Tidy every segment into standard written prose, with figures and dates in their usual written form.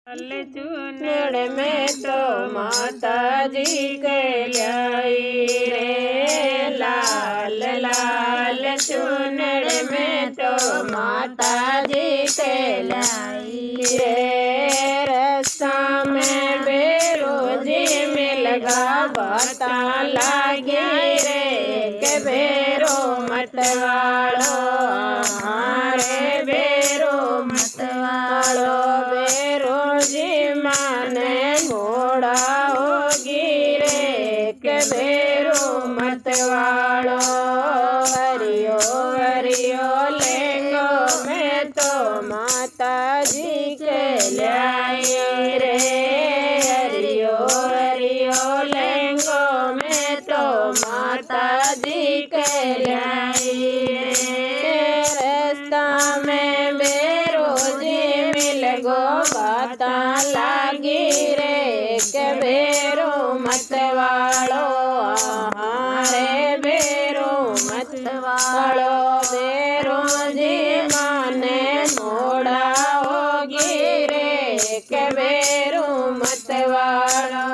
चूनड़ में तो माता जी के लाई रे, लाल लाल चूनड़ में तो माता जी के लाई रे। रास्ता में बेरोजी मिल गा बाता लागी रे, के बेरो मतवालो हमारे बेरो मतवालो। माने मोड़ा होगी रे, के बेरो मतवालो। हरियो हरियो लेंगो में तो माता जी के लाई रे, हरियो हरियो लेंगो में तो माता जी के लाई रे। रास्ता में बेरोजी मिल गो बाता लागी रे, के बेरो मतवालो हमारे बेरो मतवालो। बेरो जी माने मोड़ा होगी रे, के बेरो मतवालो।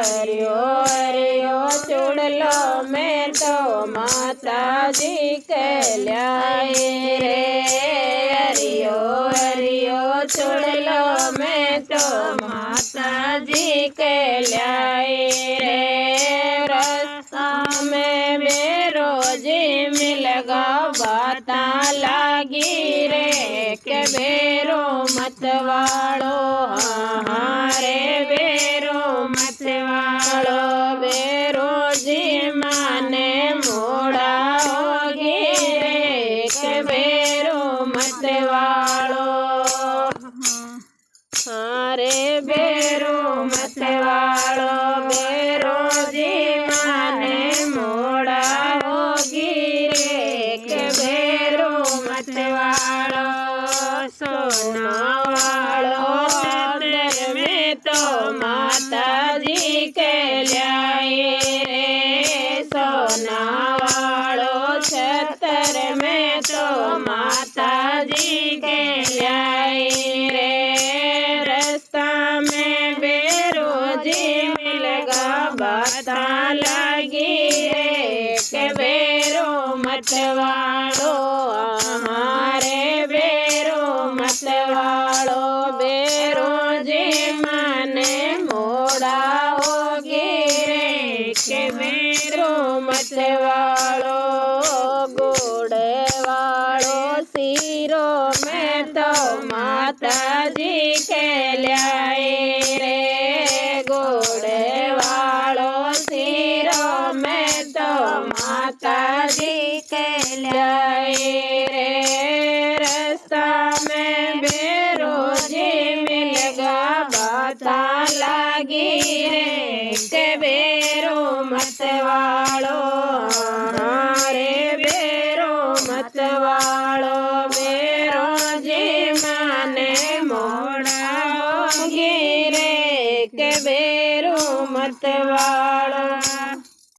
हरियो हरियो चुड़लो में तो माता जी के लाई रे, हरियो हरियो चुड़लो में तो माता जी के लाई रे। रास्ता में बेरोजी मिल गा बाता लागी रे, के बेरो मतवालो हमारे बेरो मतवालो। बेरोजी माने मोड़ा होगी रे, के बेरो मतवालो हमारे बेरो मतवालो। बेरोजी माने मोड़ा होगी रे, के बेरो मतवालो। सोना वालो छतर में तो माता जी के लाई रे, सोना वालो छतर में तो माता जी के लाई रे। रास्ता में बेरोजी मिल गा बाता लागी रे, के बेरो मतवालो हमारे बेरो मतवालो। बेरोजी माने मोड़ा होगी रे, के बेरो मतवालो। गोड़े वालो सिरो में तो माता जी के लाई रे, गोड़े वालो सिरो में तो माता जी के लाई रे। रास्ता में बेरोजी मिल गा बाता लागी रे, के बेरो मतवालो हमारे बेरो मतवालो। बेरोजी माने मोड़ा होगी रे, के बेरो मतवालो।